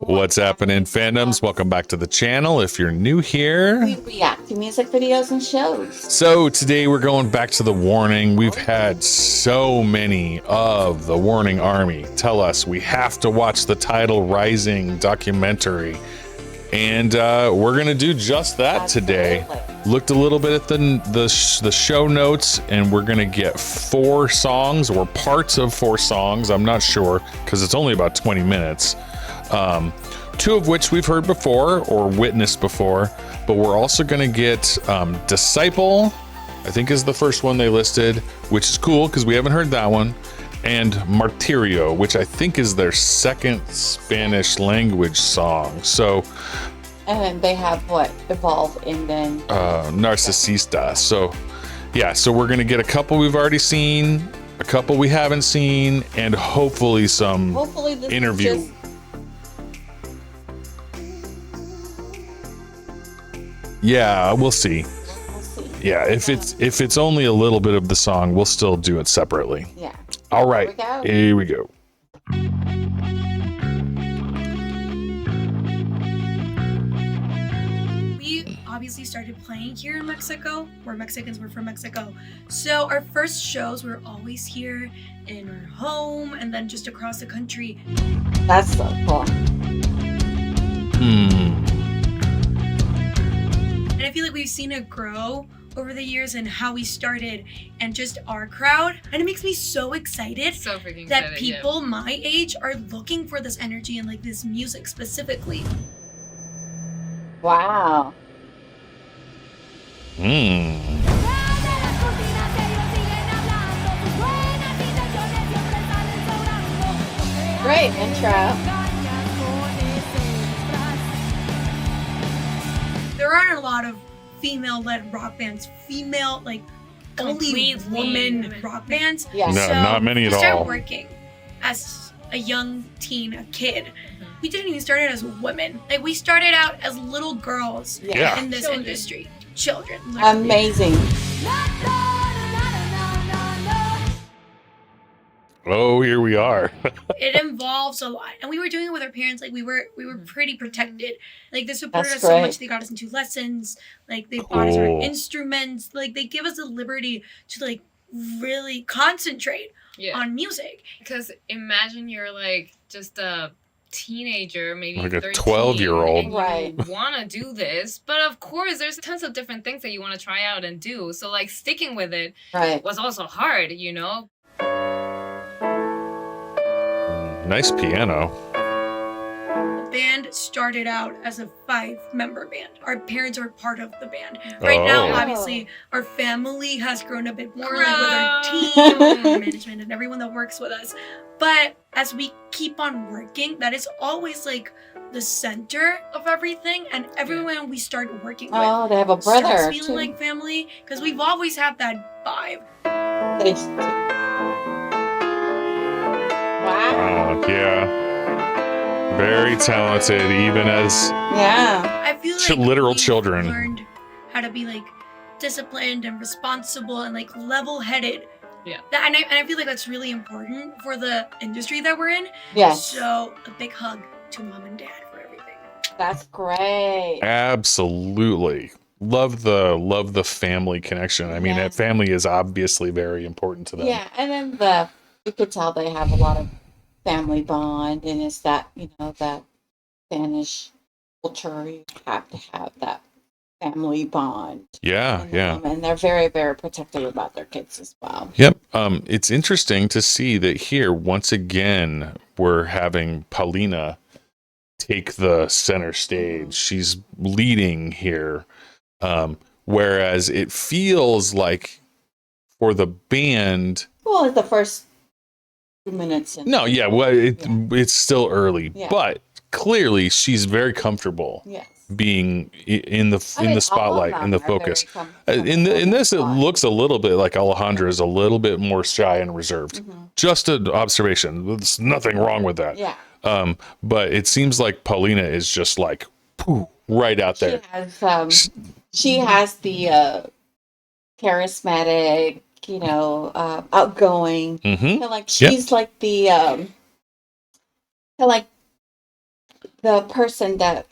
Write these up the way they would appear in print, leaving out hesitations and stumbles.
What's happening, fandoms? Welcome back to the channel. If you're new here, We react to music videos and shows. so today we're going back to the warning. We've had so many of the warning army tell us we have to watch the Tidal Rising documentary, and we're gonna do just that today. Looked a little bit at the show notes, and we're gonna get 4 songs or parts of 4 songs. I'm not sure because it's only about 20 minutes. 2 of which we've heard before or witnessed before, but we're also going to get Disciple, I think is the first one they listed, which is cool because we haven't heard that one, and Martirio, which I think is their second Spanish language song. So, And they have what? Evolve and then Narcisista. So, yeah, so we're going to get a couple we've already seen, a couple we haven't seen, and hopefully some this interview. is just Yeah, we'll see. we'll see. Yeah, if it's only a little bit of the song, we'll still do it separately. Yeah. All right, here we go. We obviously started playing here in Mexico. We're Mexicans, we're from Mexico. So our first shows were always here in our home and then just across the country. That's so cool. And I feel like we've seen it grow over the years and how we started and just our crowd. And it makes me so excited So freaking that excited, people my age are looking for this energy and like this music specifically. Wow. Great intro. There aren't a lot of female-led rock bands, female, like, only Completely woman women. rock bands. Yeah. No, not many at we started all. working as a young teen, a kid. We didn't even start out as women. Like, we started out as little girls Yeah. in this Children. industry. Children. literally. Amazing. Oh, here we are. It involves a lot. And we were doing it with our parents. Like, we were pretty protected. Like, they supported That's us so great. much. They got us into lessons. Like, they bought us our Cool. instruments. Like, they give us the liberty to, like, really concentrate Yeah. on music. Because imagine you're like just a teenager, maybe Like a 13, 12-year-old. and Right. you want to do this, but of course there's tons of different things that you want to try out and do. So like sticking with it Right. was also hard, you know. Nice piano. The band started out as a 5-member band. Our parents are part of the band. Right now, Oh. obviously, our family has grown a bit more, like with our Gross. team, our management, and everyone that works with us. But as we keep on working, that is always like the center of everything, and everyone we start working with Oh, they have a starts brother feeling too. like family because we've always had that vibe. Wow. Yeah. Very talented, even as Yeah. I feel like literal we've children. learned how to be like disciplined and responsible and like level-headed. Yeah. And I feel like that's really important for the industry that we're in. Yes. So a big hug to mom and dad for everything. That's great. absolutely love the family connection. I mean, Yeah. that family is obviously very important to them. Yeah, and then you could tell they have a lot of family bond, and it's that, that Spanish culture. You have to have that family bond. Yeah, in yeah. them, and they're very, very protective about their kids as well. Yep. It's interesting to see that here once again we're having Paulina take the center stage. She's leading here, whereas it feels like for the band. Well, it's the first 2 minutes. No, yeah. Well, it's still early, Yeah. but clearly she's very comfortable Yes. being in the I mean, all spotlight, of in the them are focus. very In this, it comfortable. looks a little bit like Alejandra is a little bit more shy and reserved. Mhm. Just an observation. There's nothing wrong with that. Yeah. But it seems like Paulina is just like pooh, right out there. She has the charismatic, outgoing. Mm-hmm. Like she's like the like the person that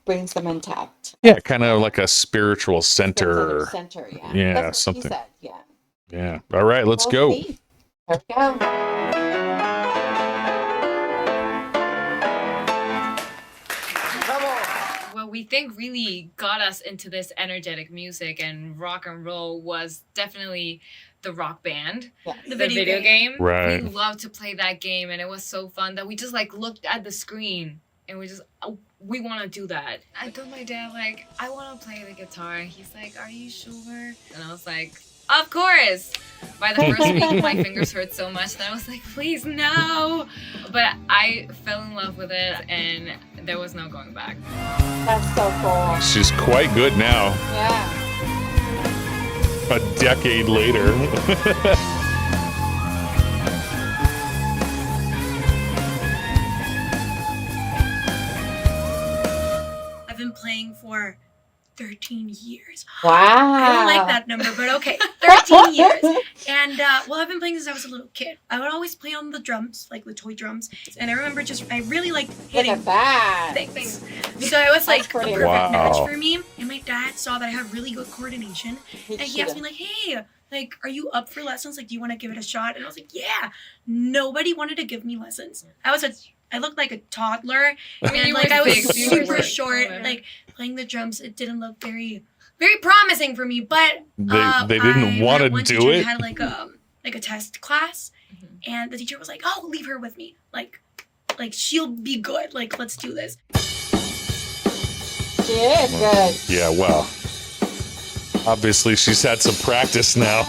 brings them intact. Yeah, kind of like a spiritual center. Center, yeah. Yeah, That's what something. she said, yeah. Yeah. All right, let's We'll go. see. Here we go. What we think really got us into this energetic music and rock and roll was definitely the Rock Band, Yes. The the video game. Right. We loved to play that game, and it was so fun that we just like looked at the screen and we just we want to do that. I told my dad like I want to play the guitar, and he's like, "Are you sure?" And I was like, "Of course." By the first week, my fingers hurt so much that I was like, "Please no!" But I fell in love with it, and there was no going back. That's so cool. She's quite good now, Yeah. a decade later. I've been playing for 13 years. Wow. I don't like that number, but okay. 13 years. And, I've been playing since I was a little kid. I would always play on the drums, like the toy drums. And I remember I really liked Look hitting at that. things. So it was like a pretty perfect Wow. match for me. And my dad saw that I had really good coordination. And he asked me like, "Hey, like, are you up for lessons? Like, do you want to give it a shot?" And I was like, "Yeah." Nobody wanted to give me lessons. I looked like a toddler. I mean, And you like were I was big, you super were short. taller. Like playing the drums, it didn't look very, very promising for me. But They didn't I want to met one do teacher it. that had like a test class, and the teacher was like, "Oh, leave her with me. Like she'll be good. Like, let's do this." She is good. Yeah, well, obviously she's had some practice now.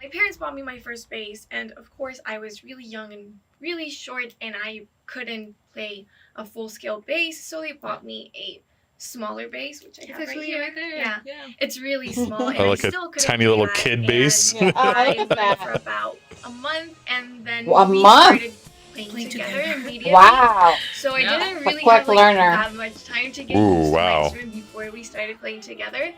My parents bought me my first bass, and of course I was really young and really short, and I couldn't play a full-scale bass, so they bought me a smaller bass, which I have right here. right there. Yeah. It's really small, and Like I a still couldn't tiny play little that, kid and bass. Yeah. Oh, I look at played that. for about a month, and then A we month? started playing Playing together together. immediately. Wow. So I Yeah. didn't A really quick have like learner. that much time to get Ooh, used to my wow. instrument before we started playing together.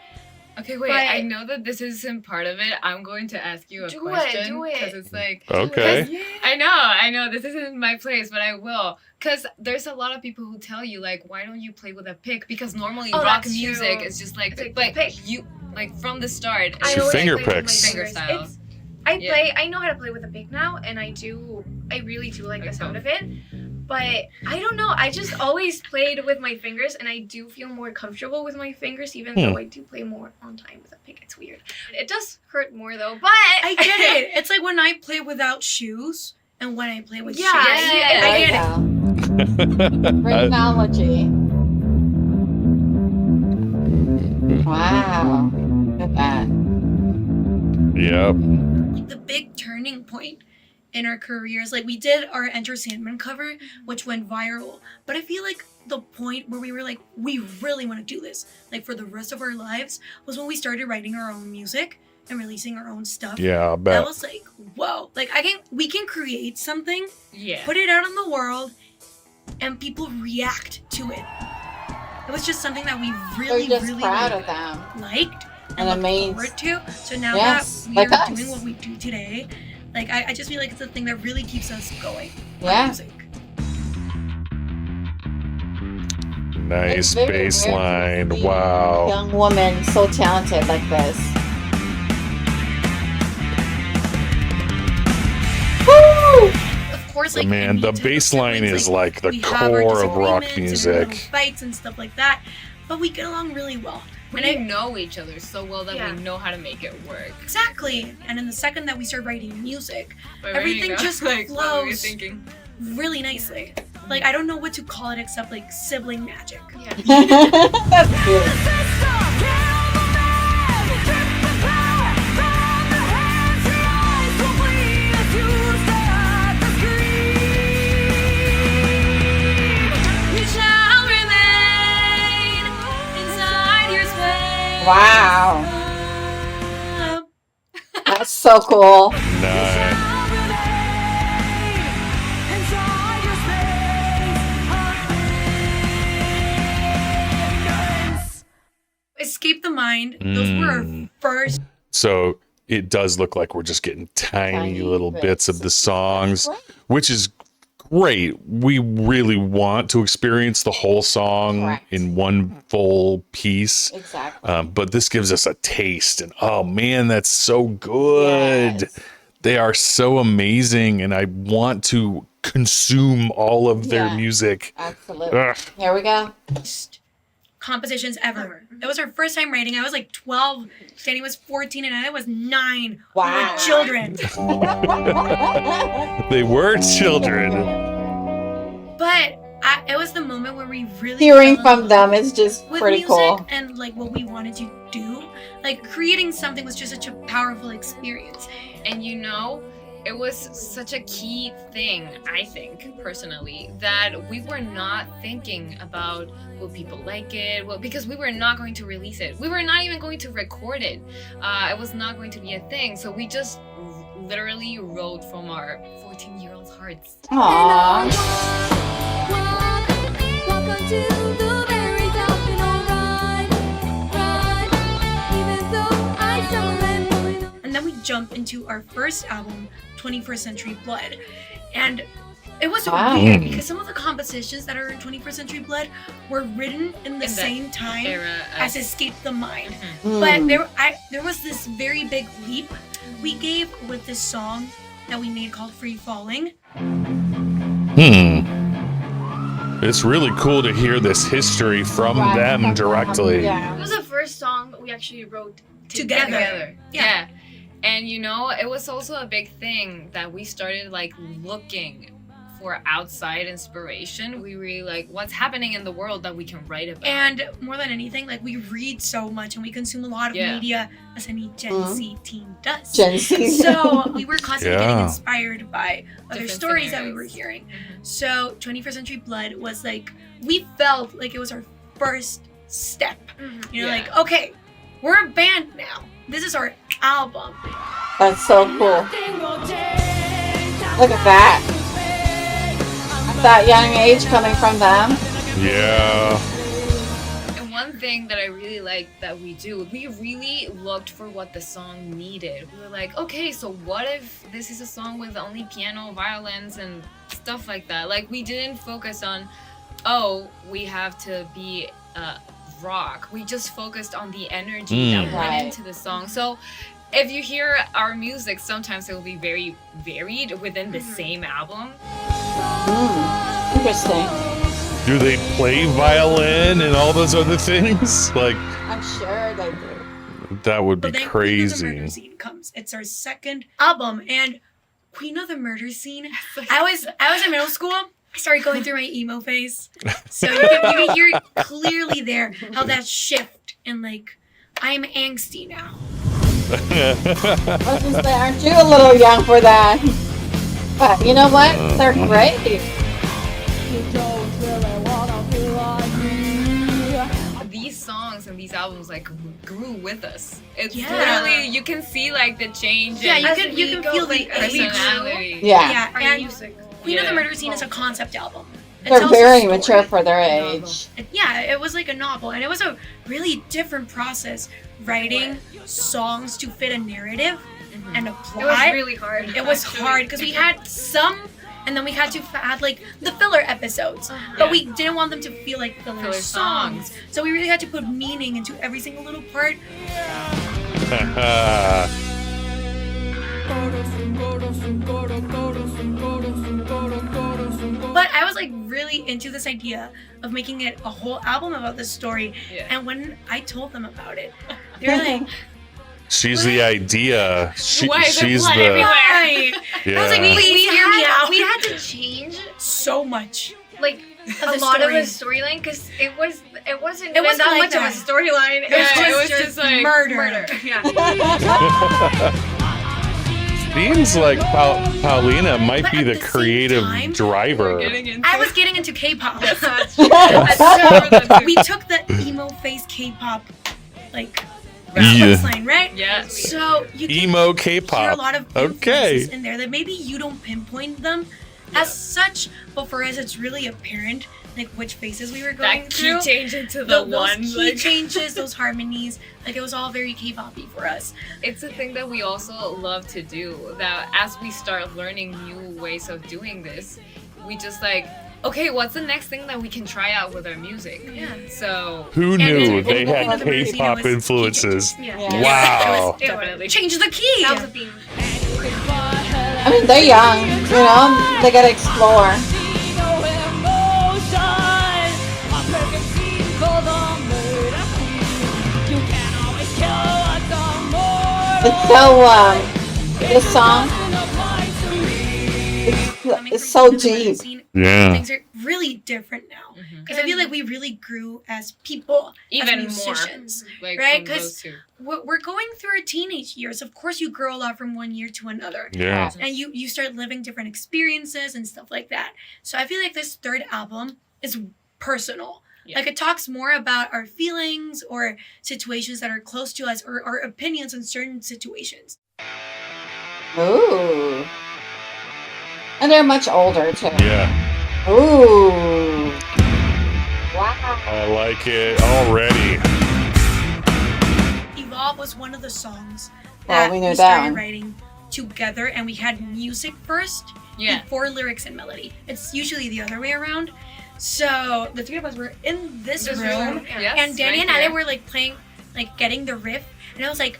Okay, wait. But- I know that this isn't part of it. I'm going to ask you a Do it, question do it. because it's like Okay. I know this isn't my place, but I will. Because there's a lot of people who tell you like, why don't you play with a pick? Because normally Oh, rock that's music true. is just like, It's like but pick. you like from the start. She I always finger play with my picks. Finger style. It's, Yeah. I know how to play with a pick now, and I really do like the sound of it. But I don't know, I just always played with my fingers, and I do feel more comfortable with my fingers, even though I do play more on time with a pick. It's weird. It does hurt more though, but I get it. It's like when I play without shoes and when I play with Yeah, shoes. yeah, There I you get it. go. Great analogy. Wow. Look at that. Yep. The big turning point in our careers, like we did our Enter Sandman cover, which went viral, but I feel like the point where we were like, we really want to do this, like for the rest of our lives, was when we started writing our own music and releasing our own stuff. Yeah, I That bet. was like, whoa, like we can create something, Yeah. put it out in the world, and people react to it. It was just something that we We're really, just really proud like, of them. liked And and looked amazed. forward to. So now Yes, that we like are us. doing what we do today, like I just feel like it's the thing that really keeps us going. our Yeah. Music. Nice It's very rare bass to line. see Wow. a young woman so talented like this. Woo! Of course, The like man, any the type of bass line siblings, is like the we have our core of rock disagreements and our little music. fights and stuff like that, but we get along really well. We know each other so well that Yeah. we know how to make it work. Exactly. And in the second that we start writing music, But Everything just like, what were you flows. thinking? really nicely. Like I don't know what to call it except like sibling magic. yeah. That's cute. You shall remain inside your space. Wow. That's so cool. Nice. Escape the Mind. Those were our Mm. first. So it does look like we're just getting tiny Tiny little bits of the songs, Right. which is great. We really want to experience the whole song Correct. in one full piece. Exactly. But this gives us a taste, and oh man, that's so good. Yes. They are so amazing, and I want to consume all of their Yeah. music. Absolutely. Ugh. Here we go. Compositions ever. It was our first time writing. I was like 12, Danny was 14, and I was 9. Wow. We were children. They were children. But it was the moment where we really Hearing fell in from love them is just with pretty music cool. and like what we wanted to do. Like creating something was just such a powerful experience. And you know, it was such a key thing, I think, personally, that we were not thinking about will people like it, because we were not going to release it. We were not even going to record it. It was not going to be a thing. So we just literally wrote from our 14-year-old hearts. Aww. Welcome to the very top and alright, right. Even though I stumble and fall in. And then we jump into our first album, 21st Century Blood. And it was Wow. weird because some of the compositions that are in 21st Century Blood were written in the In that same time Era as Escape the Mind. Mm. But there was this very big leap we gave with this song that we made called Free Falling. It's really cool to hear this history from Right, them from directly. It Yeah. was the first song that we actually wrote Together. Yeah. And you know, it was also a big thing that we started like looking for outside inspiration. We really like what's happening in the world that we can write about. And more than anything, like we read so much and we consume a lot of Yeah. media as any Gen Mhm. Z teen does. Gen Z. So we were constantly getting Yeah. inspired by other Different stories that we were scenarios. hearing. Mhm. So 21st Century Blood was like, we felt like it was our first step. You know, Yeah. like, okay, we're a band now. This is our album. That's so cool. Look at that. At that young age coming from them. Yeah. And one thing that I really like that we do, we really looked for what the song needed. We were like, okay, so what if this is a song with only piano, violins, and stuff like that? Like, we didn't focus on, oh, we have to be rock. We just focused on the energy that went Right. into the song. So if you hear our music, sometimes it will be very varied within the same album. Interesting. Do they play violin and all those other things? Like, I'm sure they do. that would be But then Queen of the Murder crazy. Scene comes. It's our second album, and Queen of the Murder Scene. I was in middle school. I started going through my emo phase, so you can hear it clearly there how that shift and like I'm angsty now. I was gonna say, aren't you a little young for that? But you know what? They're great. These songs and these albums like grew with us. It's Yeah. literally, you can see like the change Yeah, in you As can we go, feel the like, as we age. personality. Yeah. Yeah, Our and music. Queen of the Yeah. Murder Scene is a concept album. It They're tells a very story. mature for their Novel. age. Yeah, it was like a novel, and it was a really different process writing songs to fit a narrative and a plot. It was really hard. It was actually. hard because we had some, and then we had to add like the filler episodes, Uh-huh. but Yeah. we didn't want them to feel like filler, Filler songs. So we really had to put meaning into every single little part. But I was like really into this idea of making it a whole album about this story. Yeah. And when I told them about it, they were like, She's the idea. Why is there She's blood the. everywhere? "Why?" Yeah. I was like, please hear me out. We had to change So much. like Of a the lot of the story. storyline because it wasn't It even wasn't that like much that. of a storyline. Yeah, it was just like murder. Yeah. Seems like Paulina might But be at the the same creative time, driver. Getting into I was getting into K-pop. That's So we took the emo face K-pop like Yeah. line, right? Yeah. So you can Emo hear a K-pop. lot of Okay. influences in there that maybe you don't pinpoint them as such, but for us it's really apparent like which phases we were going that key through. change into the Those one. key Like, changes, those harmonies, like it was all very K-poppy for us. it's a thing that we also love to do. That as we start learning new ways of doing this, we just like, okay, what's the next thing that we can try out with our music? Yeah. So Who knew And they the had point of the movie K-pop was influences? Yeah. Yeah. Wow. definitely. Change the key. That was a theme. I mean, they're young, you know, they gotta explore. It's so, this song, it's so deep. Yeah. Things are really different now. Because I feel like we really grew as people, Even as more. musicians. Like Right, from 'cause- those two. We're going through our teenage years. Of course, you grow a lot from one year to another. Yeah. And you start living different experiences and stuff like that. So I feel like this third album is personal. Yeah. Like it talks more about our feelings or situations that are close to us or our opinions on certain situations. Ooh. And they're much older, too. Yeah. Ooh. Wow. I like it already. Evolve was one of the songs Well, that we knew that started one. writing together, and we had music first Yeah. before lyrics and melody. It's usually the other way around. So the three of us were in this room, Yes, and Danny right and Ale here. were like playing, like getting the riff, and I was like,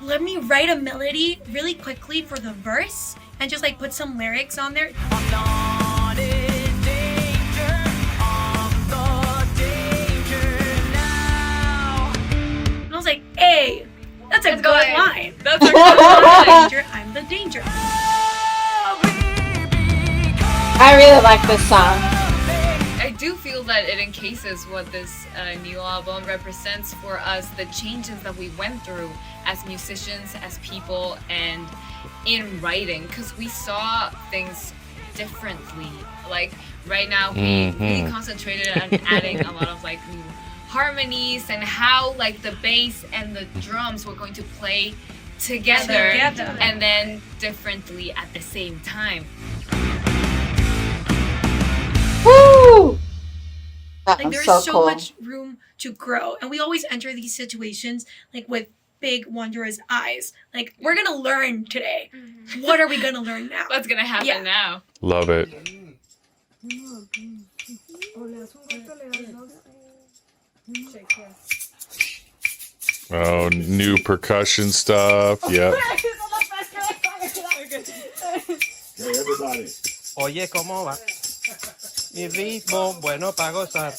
let me write a melody really quickly for the verse and just like put some lyrics on there. And I was like, hey, that's a Let's good go ahead. line. That's a good I'm the line. danger, I'm the danger. I really like this song. I do feel that it encases what this new album represents for us, the changes that we went through as musicians, as people, and in writing, because we saw things differently. Like right now, we really concentrated on adding a lot of like new harmonies and how like the bass and the drums were going to play together. And then differently at the same time. Woo! That Like one's there's so so cool. much room to grow, and we always enter these situations like with big wondrous eyes. Like we're gonna learn today. What are we gonna learn now? What's gonna happen Yeah. now? Love it. Oh, new percussion stuff. Yep. Oye, ¿cómo va? Mi ritmo bueno para gozar.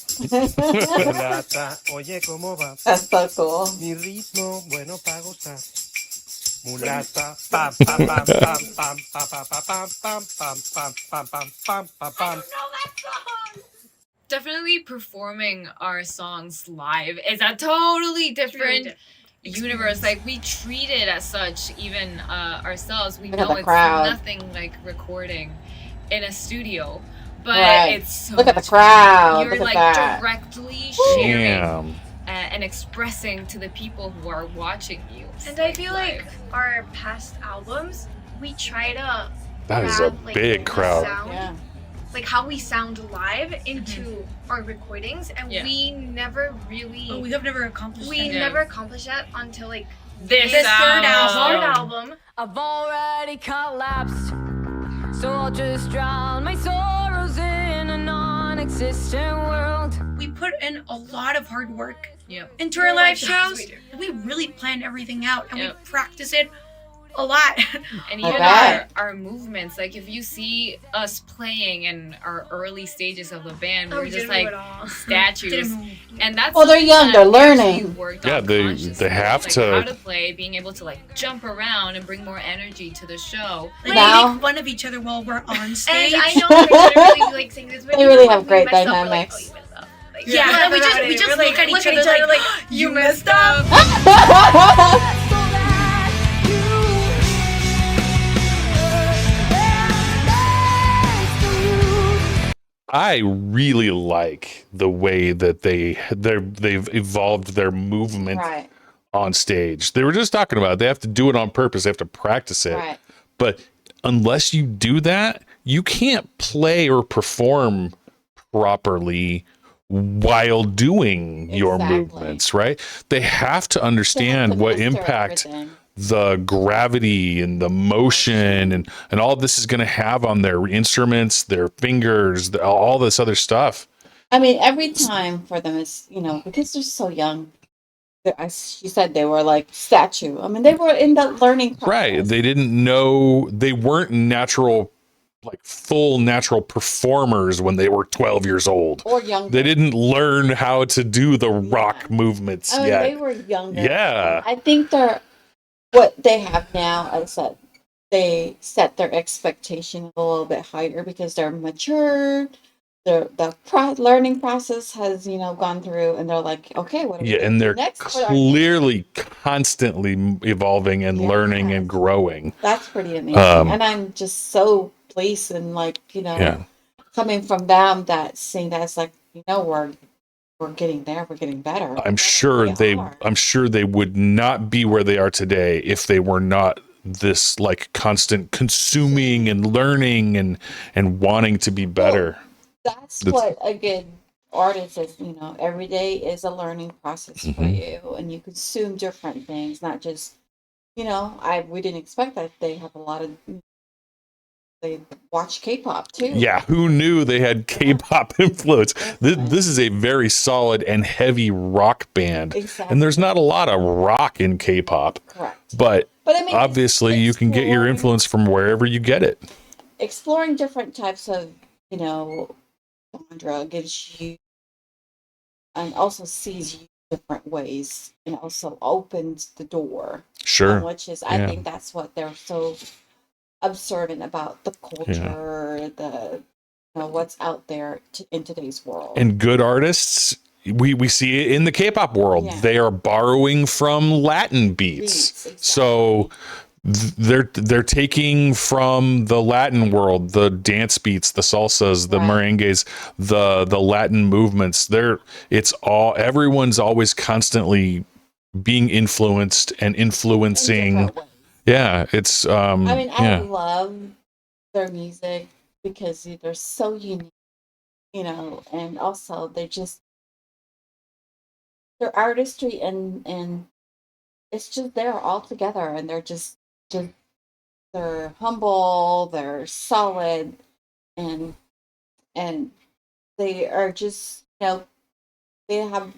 Mulata, oye, ¿cómo va? That's so cool. Mi ritmo bueno para gozar. Mulata, pam pam pam pam pam pam pam pam pam pam pam pam pam pam pam pam. Definitely performing our songs live is a totally different universe. Like we treat it as such, even ourselves. We Look at know the it's crowd. nothing like recording in a studio, but Right. it's so Look at the much fun. crowd. You're Look like at that. directly sharing Damn. and expressing to the people who are watching you. And I feel like live. our past albums, we try to That is a grab, like, big the crowd. sound, Yeah. like how we sound live into our recordings, and Yeah. we never really, Oh, we have never accomplished we that. Yeah. never accomplished that until like this third our album. third album. I've already collapsed, so I'll just drown my sorrows in a non-existent world. We put in a lot of hard work Yep. into our live shows. We do. We really plan everything out, and Yep. we practice it a lot. And I even bet. our movements, like if you see us playing in our early stages of the band, Oh, we're we just didn't move like at all. statues. Didn't move. And that's Well, they're something young, that they're we actually learning. worked Yeah, on they consciously, have like to. how to play, being able to like jump around and bring more energy to the show. Like Now- we make fun of each other while we're on stage. And I know they literally like saying this, but They even really when have we great mess up, we're like, dynamics. oh, you messed up. Like, Yeah, laugh we just about we it. just We're look at each other like, like you messed up. I really like the way that they've evolved their movement Right. on stage. They were just talking about it. They have to do it on purpose. They have to practice it. Right. But unless you do that, you can't play or perform properly while doing your Exactly. movements, right? They have to understand to what master impact everything. the gravity and the motion and all this is going to have on their instruments, their fingers, all this other stuff. I mean, every time for them is, because they're so young. As she said, they were like statue. I mean, they were in the learning process. Right. They didn't know, they weren't natural, like full natural performers when they were 12 years old. Or younger. They didn't learn how to do the rock movements I mean, yet. they were younger. Yeah. I think what they have now is that they set their expectation a little bit higher because they're mature. The learning process has gone through, and they're like, okay, what are we Yeah, gonna and do they're next? clearly constantly evolving and learning and Yes. growing. That's pretty amazing, and I'm just so pleased and coming from them that seeing that it's like we're getting there, we're getting better. I'm sure they would not be where they are today if they were not this like constant consuming and learning and wanting to be better. That's what a good artist is. Every day is a learning process for you, and you consume different things, not just we didn't expect that they have a lot of. They watch K-pop too. Yeah, who knew they had K-pop influence? This is a very solid and heavy rock band. Exactly. And there's not a lot of rock in K-pop. Correct. But I mean, obviously you can get your influence from wherever you get it. Exploring different types of, genre gives you and also sees you different ways and also opens the door. Sure. Which is, I think that's what they're so observant about the culture, the what's out there in today's world. And good artists, we see it in the K-pop world. Yeah. They are borrowing from Latin beats. Exactly. So they're taking from the Latin world, the dance beats, the salsas, the merengues, the Latin movements. Everyone's always constantly being influenced and influencing. Yeah, it's I love their music because they're so unique, and also their artistry and it's just they're all together, and they're just they're humble, they're solid, and they are just they have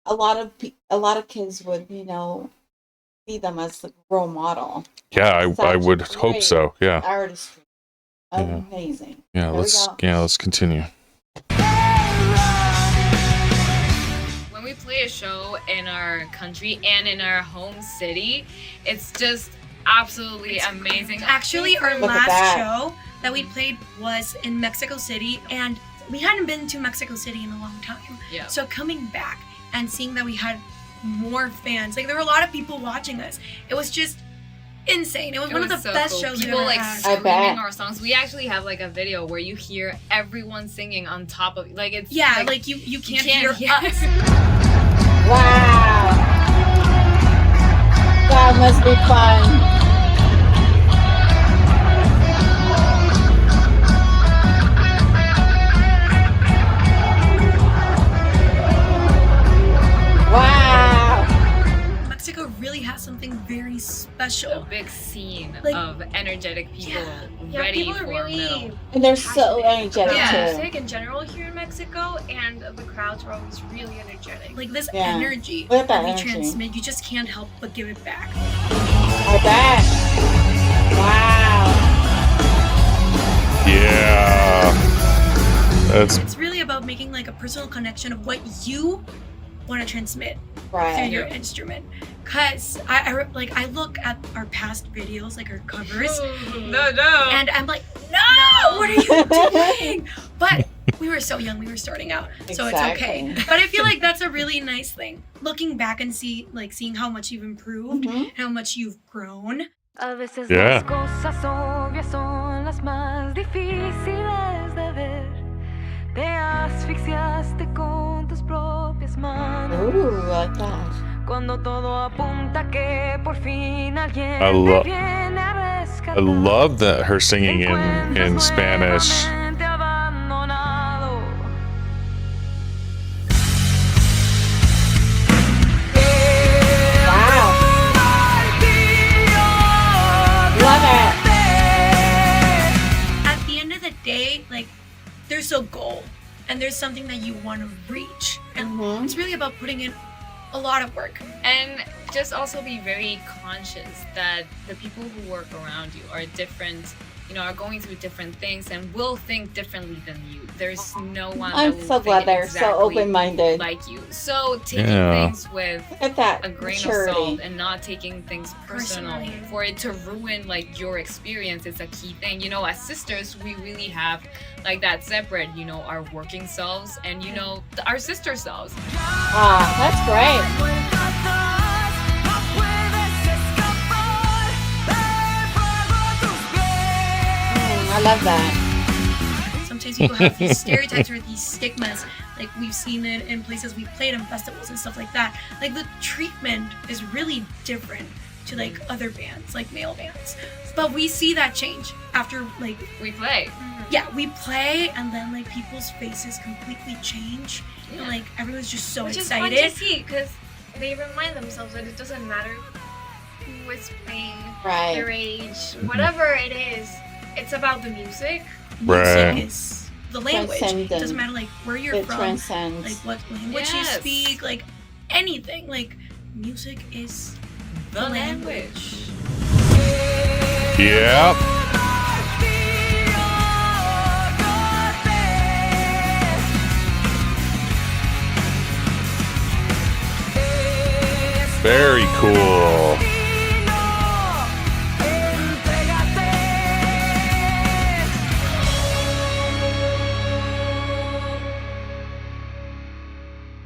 a lot of kids would see them as a role model. Yeah, I would hope so. Yeah. Artistry. Amazing. Yeah, let's continue. When we play a show in our country and in our home city, it's just absolutely amazing. Actually, our Look at last that. show that we played was in Mexico City, and we hadn't been to Mexico City in a long time. Yeah. So coming back and seeing that we had more fans, like there were a lot of people watching us. It was just insane. It was one of the so best cool. shows we've People ever like had. I bet. screaming our songs. We actually have like a video where you hear everyone singing on top of like it's like you can't hear us. Wow. That must be fun. Wow. Mexico really has something very a special. big scene Like- of energetic people Yeah, ready people are for really metal. And they're so energetic about too. music in general here in Mexico, and the crowds are always really energetic. Like this Yeah. energy Look at that we energy. transmit, you just can't help but give it back. I bet. Wow. Yeah. That's It's really about making like a personal connection of what you want to transmit through Right. your instrument. Cause I look at our past videos, like our covers, No. and I'm like, no, what are you doing? But we were so young, we were starting out, so it's okay. Exactly. But I feel like that's a really nice thing. Looking back and seeing how much you've improved, Mhm. how much you've grown. A veces Yeah. las cosas obvias son las más difíciles de ver. Te asfixiaste con tus propias manos. Ooh, like that. Cuando todo apunta que por fin alguien I lo- te viene a rescatar. I love that her singing in Spanish. Nuevamente abandonado. Wow. and there's something that you want to reach, and Mhm. it's really about putting in a lot of work. And just also be very conscious that the people who work around you are different, are going through different things and will think differently than you. There's no one I'm that will so glad think they're exactly so open-minded. like you. So taking Yeah. things with Look at that a grain maturity. of salt and not taking things personal Personally. for it to ruin like your experience is a key thing. As sisters, we really have like that separate, our working selves and our sister selves. Ah, that's great. I love that. Sometimes people have these stereotypes or these stigmas. Like we've seen it in places we've played in festivals and stuff like that. Like the treatment is really different to like other bands, like male bands. But we see that change after like We play. we play and then like people's faces completely change. And like everyone's just so Which is fun to excited. see because they remind themselves that it doesn't matter who is playing, their Right. age, whatever it is. It's about the music. Right. Music is the language. It Transcendent. doesn't matter like where you're It from, transcends. like what language Yes. you speak, like anything. Like music is The language. Yep. Very cool.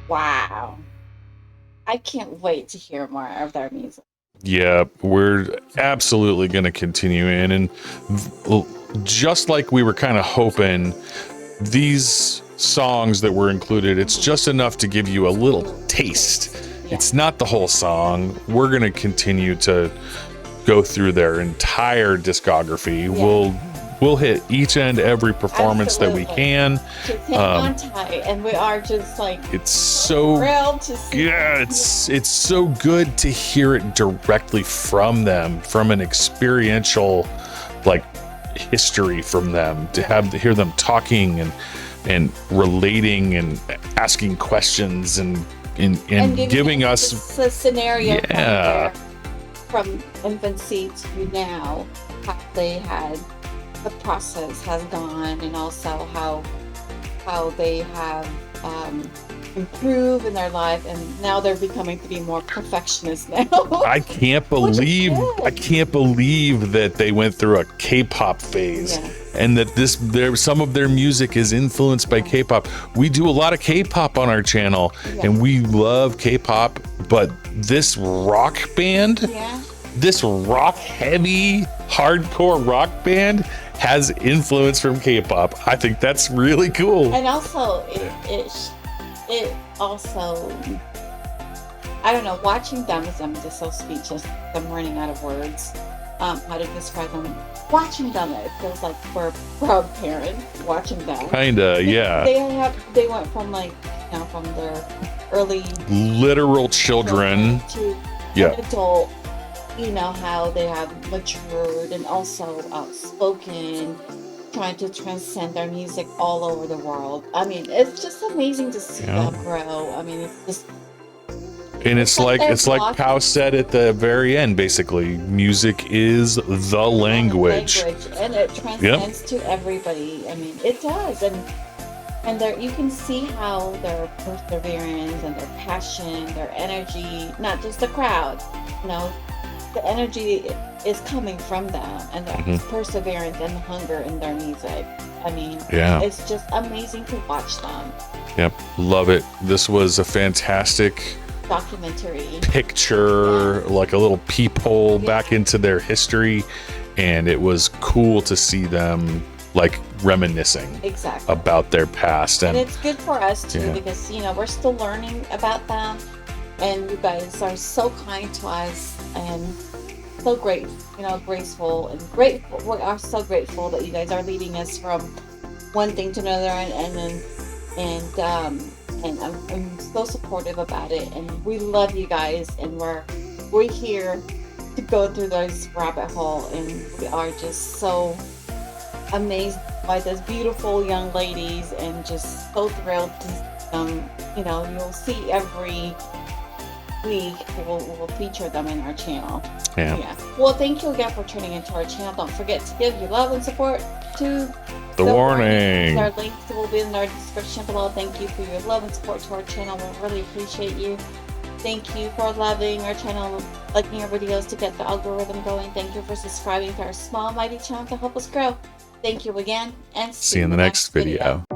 Wow. I can't wait to hear more of their music. Yeah, we're absolutely going to continue in. And just like we were kind of hoping, these songs that were included, it's just enough to give you a little taste. Yeah. It's not the whole song. We're going to continue to go through their entire discography. Yeah. We'll hit each and every performance that we Absolutely. can. Just hang on tight, and we are just like It's so thrilled to see. yeah, it's so good to hear it directly from them, from an experiential like history from them, to hear them talking and relating and asking questions and giving us the scenario Yeah. from infancy to now, how they had the process has gone, and also how they have improved in their life, and now they're becoming to be more perfectionists now. I can't believe that they went through a K-pop phase. Yeah. And that some of their music is influenced by K-pop. We do a lot of K-pop on our channel, and we love K-pop, but this rock band, Yeah. this rock heavy hardcore rock band has influence from K-pop. I think that's really cool. And also, it also, I don't know, watching them is, I'm just so speechless. I'm running out of words how to describe them. Watching them, it feels like we're proud parents watching them. Kinda, yeah. They went from like, from their early Literal children. to Yeah. an adult, how they have matured and also outspoken, trying to transcend their music all over the world. I mean, it's just amazing to see Yeah. them grow. I mean, it's just And it's like they're Pau said at the very end, basically, music is the language. and it transcends to everybody. I mean, it does, and there you can see how their perseverance and their passion, their energy, not just the crowd, the energy is coming from them, and their perseverance and the hunger in their music. I mean, Yeah. it's just amazing to watch them. Yep, love it. This was a fantastic Documentary. picture, like a little peephole back into their history, and it was cool to see them like reminiscing Exactly. about their past. And And it's good for us too, Yeah. because we're still learning about them, and you guys are so kind to us and so great, graceful and grateful. We are so grateful that you guys are leading us from one thing to another, and I'm so supportive about it, and we love you guys, and we're here to go through this rabbit hole, and we are just so amazed by those beautiful young ladies, and just so thrilled to, you know, you'll see every week we'll feature them in our channel. Yeah. Well, thank you again for tuning into our channel. Don't forget to give your love and support to The Warning. Our links will be in our description below. Thank you for your love and support to our channel. We really appreciate you. Thank you for loving our channel, liking our videos to get the algorithm going. Thank you for subscribing to our small mighty channel to help us grow. Thank you again, and See you in the next video.